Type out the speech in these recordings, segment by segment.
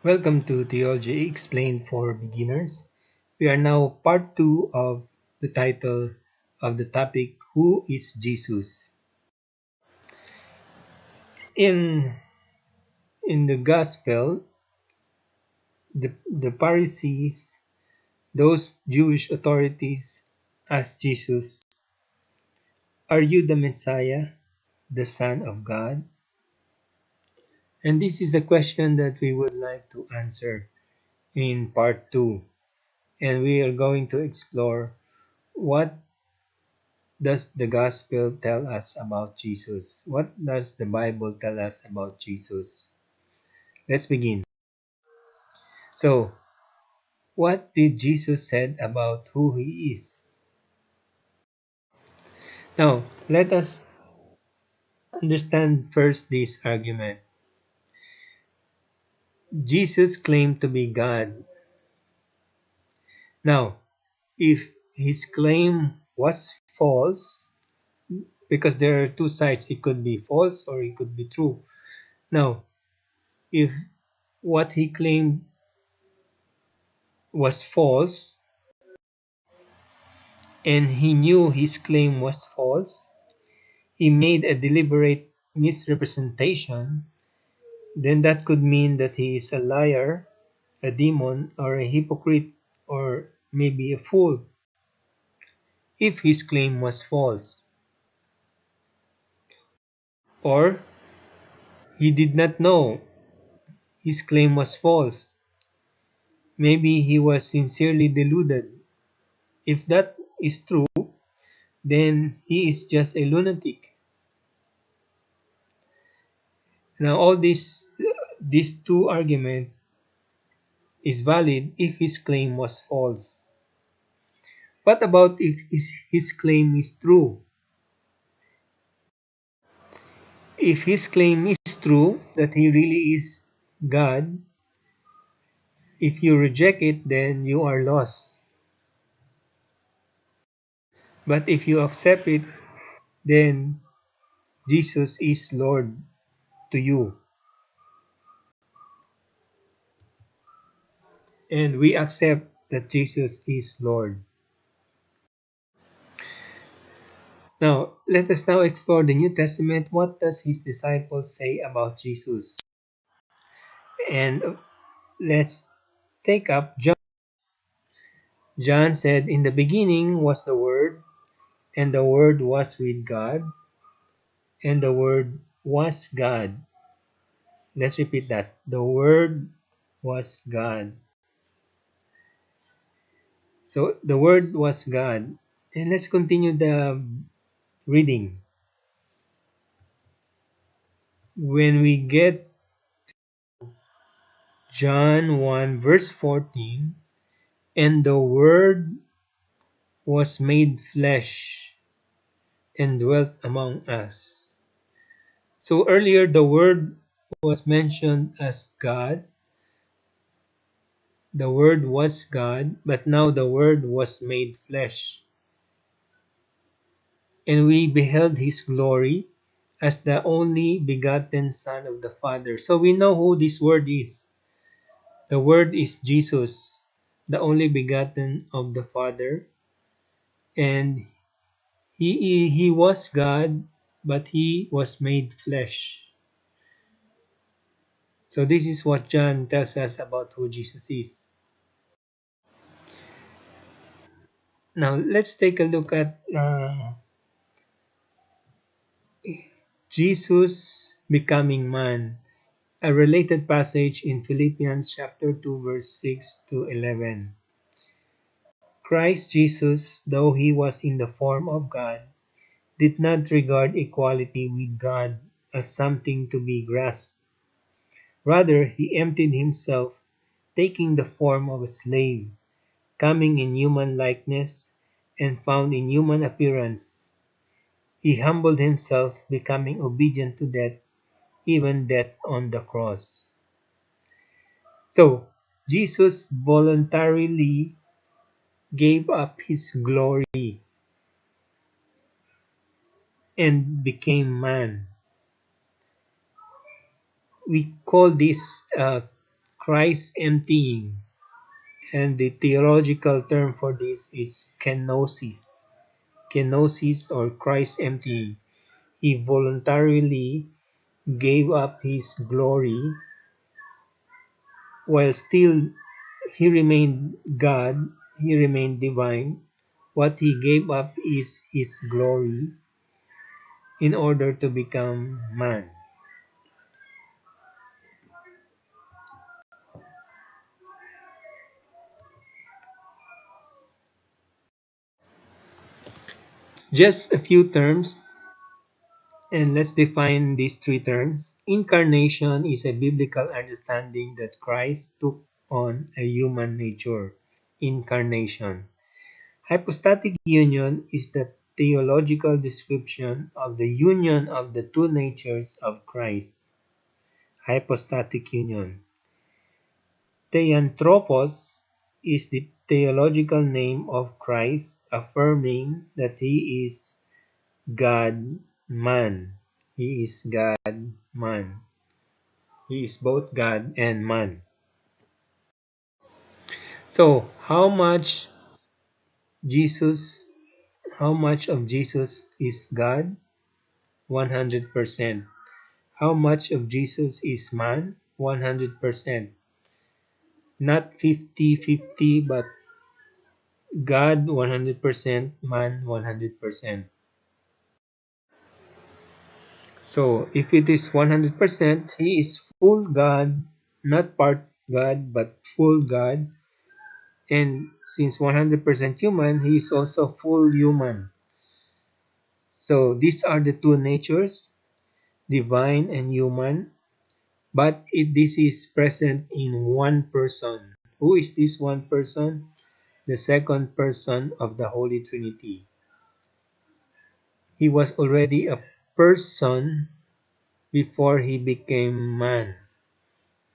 Welcome to Theology Explained for Beginners. We are now part 2 of the title of the topic, Who is Jesus? In, in the Gospel, the Pharisees, those Jewish authorities, asked Jesus, "Are you the Messiah, the Son of God?" And this is the question that we would like to answer in part 2. And we are going to explore what does the gospel tell us about Jesus? What does the Bible tell us about Jesus? Let's begin. So, what did Jesus said about who he is? Now, let us understand first this argument. Jesus claimed to be God. Now, if his claim was false, because there are two sides, it could be false or it could be true. Now, if what he claimed was false, and he knew his claim was false, he made a deliberate misrepresentation, then that could mean that he is a liar, a demon, or a hypocrite, or maybe a fool, if his claim was false. Or he did not know his claim was false. Maybe he was sincerely deluded. If that is true, then he is just a lunatic. Now all these two arguments is valid if his claim was false. What about if his claim is true? If his claim is true, that he really is God, if you reject it, then you are lost. But if you accept it, then Jesus is Lord to you. And we accept that Jesus is Lord. Now, let us now explore the New Testament. What does his disciples say about Jesus? And let's take up John. John said, "In the beginning was the Word, and the Word was with God, and the Word was God." Let's repeat that. The Word was God. So the Word was God. And let's continue the reading. When we get John 1 verse 14, "And the Word was made flesh and dwelt among us." So earlier the Word was mentioned as God. The Word was God, but now the Word was made flesh. And we beheld his glory as the only begotten Son of the Father. So we know who this Word is. The Word is Jesus, the only begotten of the Father. And he was God, but he was made flesh. So this is what John tells us about who Jesus is. Now let's take a look at Jesus becoming man, a related passage in Philippians chapter 2 verse 6 to 11. "Christ Jesus, though he was in the form of God, did not regard equality with God as something to be grasped. Rather, he emptied himself, taking the form of a slave, coming in human likeness, and found in human appearance. He humbled himself, becoming obedient to death, even death on the cross." So, Jesus voluntarily gave up his glory and became man. We call this Christ emptying, and the theological term for this is kenosis. Kenosis, or Christ emptying. He voluntarily gave up his glory while still he remained God, he remained divine. What he gave up is his glory in order to become man. Just a few terms, and let's define these three terms. Incarnation is a biblical understanding that Christ took on a human nature. Incarnation. Hypostatic union is the theological description of the union of the two natures of Christ. Hypostatic union. Theanthropos is the theological name of Christ, affirming that he is God-man. He is God-man. He is both God and man. So, Jesus, how much of Jesus is God? 100%. How much of Jesus is man? 100%. Not 50-50, but God 100%, man 100%. So if it is 100%, he is full God, not part God, but full God. And since 100% human, he is also full human. So these are the two natures, divine and human. But this is present in one person. Who is this one person? The second person of the Holy Trinity. He was already a person before he became man.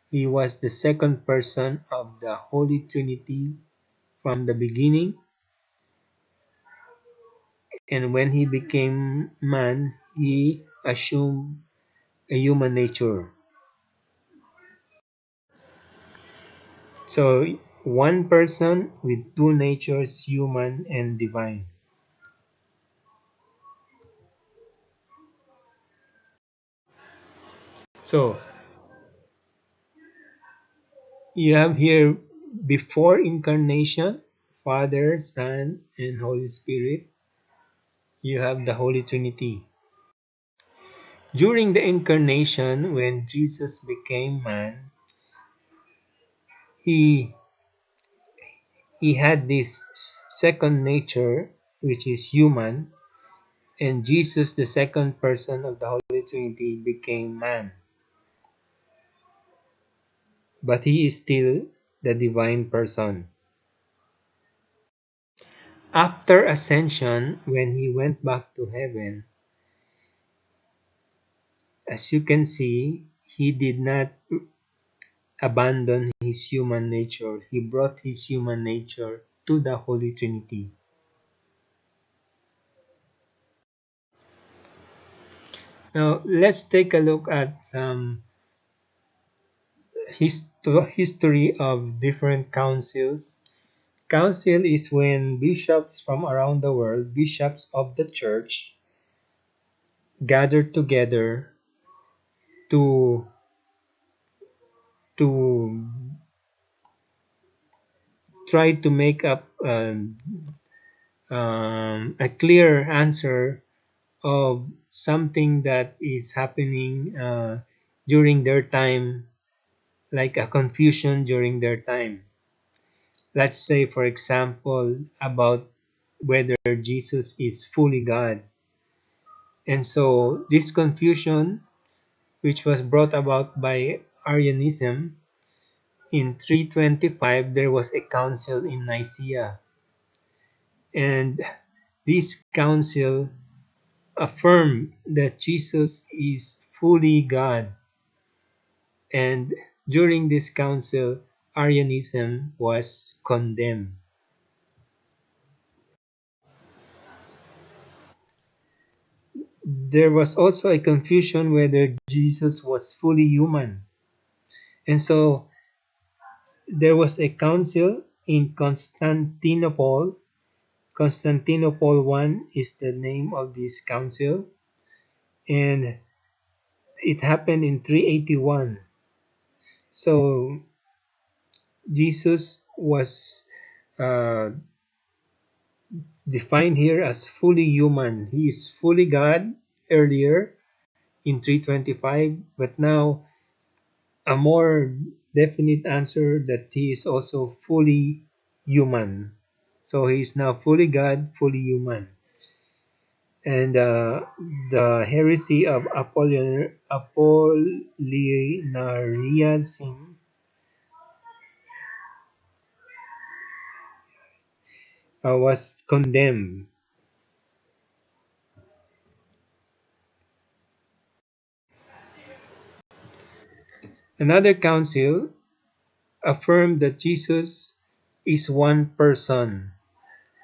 He was the second person of the Holy Trinity from the beginning, and when he became man, he assumed a human nature. So, one person with two natures, human and divine. So, you have here before incarnation, Father, Son, and Holy Spirit. You have the Holy Trinity. During the incarnation, when Jesus became man, he he had this second nature, which is human, and Jesus, the second person of the Holy Trinity, became man. But he is still the divine person. After ascension, when he went back to heaven, as you can see, he did not abandon his human nature. He brought his human nature to the Holy Trinity. Now, let's take a look at some history of different councils. Council is when bishops from around the world, bishops of the church, gather together to to try to make up a clear answer of something that is happening during their time, like a confusion during their time. Let's say, for example, about whether Jesus is fully God. And so this confusion, which was brought about by Arianism, in 325 there was a council in Nicaea. And this council affirmed that Jesus is fully God. And during this council, Arianism was condemned. There was also a confusion whether Jesus was fully human. And so there was a council in Constantinople. Constantinople I is the name of this council, and it happened in 381. So Jesus was uh, defined here as fully human. He is fully God earlier in 325, but now a more definite answer that he is also fully human. So he is now fully God, fully human. And the heresy of Apollinarianism was condemned. Another council affirmed that Jesus is one person,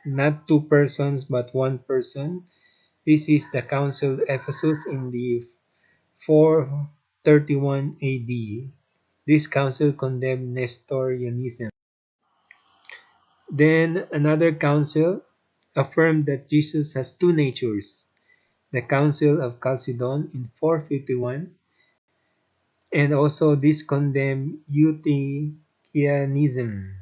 not two persons, but one person. This is the Council of Ephesus in the 431 AD. This council condemned Nestorianism. Then another council affirmed that Jesus has two natures. The Council of Chalcedon in 451, and also this condemned Eutychianism.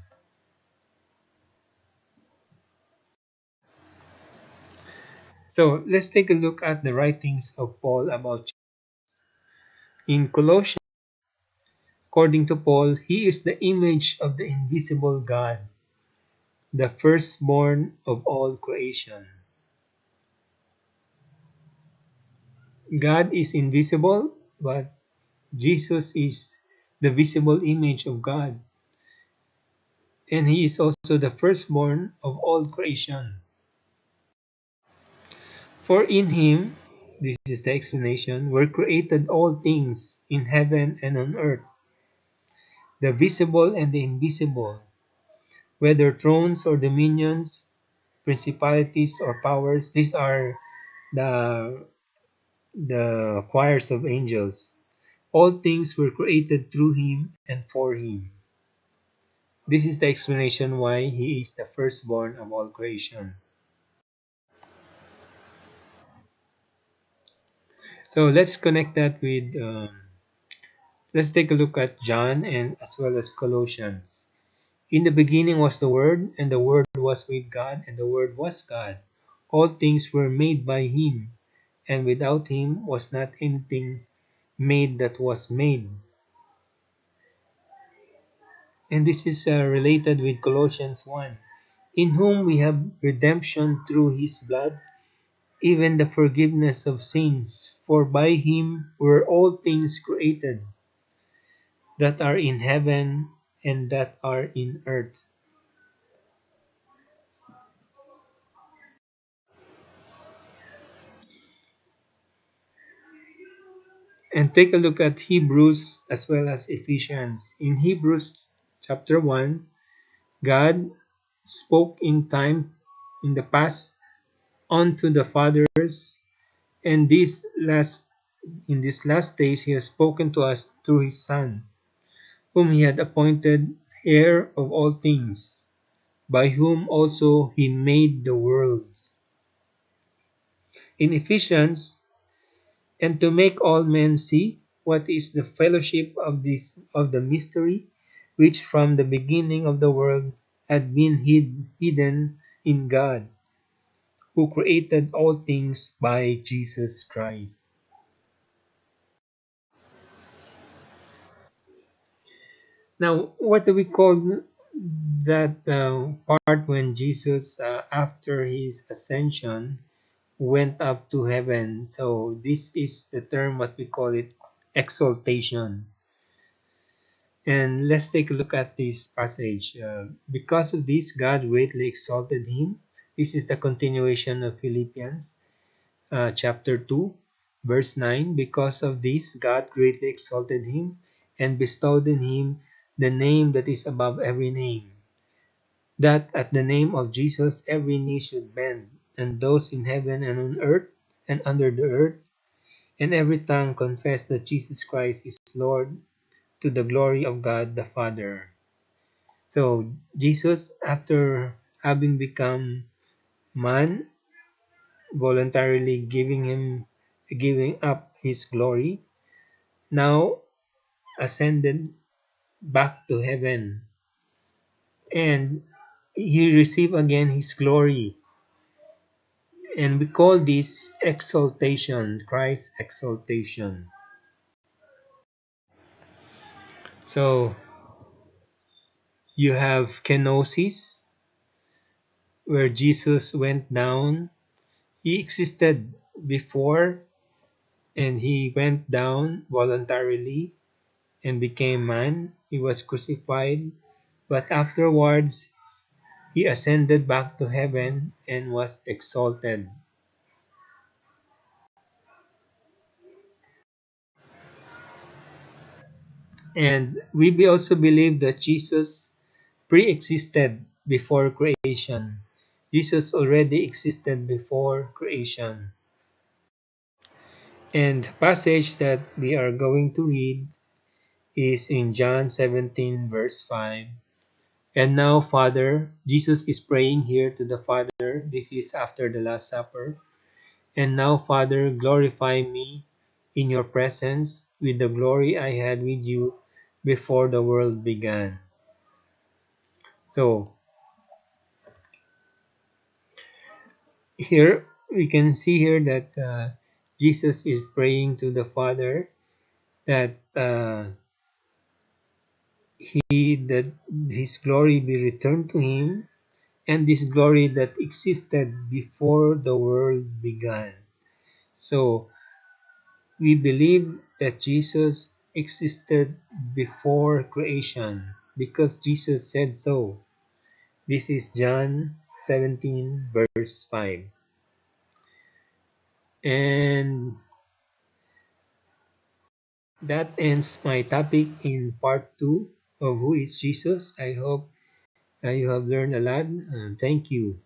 So let's take a look at the writings of Paul about Jesus. In Colossians, according to Paul, he is the image of the invisible God, the firstborn of all creation. God is invisible, but Jesus is the visible image of God. And he is also the firstborn of all creation. For in him, this is the explanation, were created all things in heaven and on earth, the visible and the invisible, whether thrones or dominions, principalities or powers. These are the choirs of angels. All things were created through him and for him. This is the explanation why he is the firstborn of all creation. So let's connect that with, let's take a look at John and as well as Colossians. In the beginning was the Word, and the Word was with God, and the Word was God. All things were made by him, and without him was not anything made that was made. And this is related with Colossians 1. In whom we have redemption through his blood, even the forgiveness of sins. For by him were all things created, that are in heaven and that are in earth. And take a look at Hebrews as well as Ephesians. In Hebrews chapter 1, God spoke in time in the past unto the fathers, and in these last days he has spoken to us through his Son, whom he had appointed heir of all things, by whom also he made the worlds. In Ephesians, and to make all men see what is the fellowship of the mystery, which from the beginning of the world had been hidden in God, who created all things by Jesus Christ. Now, what do we call that part when Jesus, after his ascension, went up to heaven? So this is the term what we call it exaltation. And let's take a look at this passage. Because of this, God greatly exalted him. This is the continuation of Philippians chapter 2, verse 9. Because of this, God greatly exalted him and bestowed in him the name that is above every name, that at the name of Jesus every knee should bend, and those in heaven and on earth and under the earth, and every tongue confess that Jesus Christ is Lord, to the glory of God the Father. So Jesus, after having become man, voluntarily giving up his glory, now ascended back to heaven, and he received again his glory. And we call this exaltation, Christ's exaltation. So you have kenosis, where Jesus went down. He existed before, and he went down voluntarily and became man. He was crucified, but afterwards he ascended back to heaven and was exalted. And we also believe that Jesus pre-existed before creation. Jesus already existed before creation. And the passage that we are going to read is in John 17 verse 5. And now, Father, Jesus is praying here to the Father. This is after the Last Supper. And now, Father, glorify me in your presence with the glory I had with you before the world began. So, here we can see here that Jesus is praying to the Father that that his glory be returned to him, and this glory that existed before the world began. So we believe that Jesus existed before creation because Jesus said so. This is John 17 verse 5. And that ends my topic in part 2 of Who is Jesus. I hope you have learned a lot. Thank you.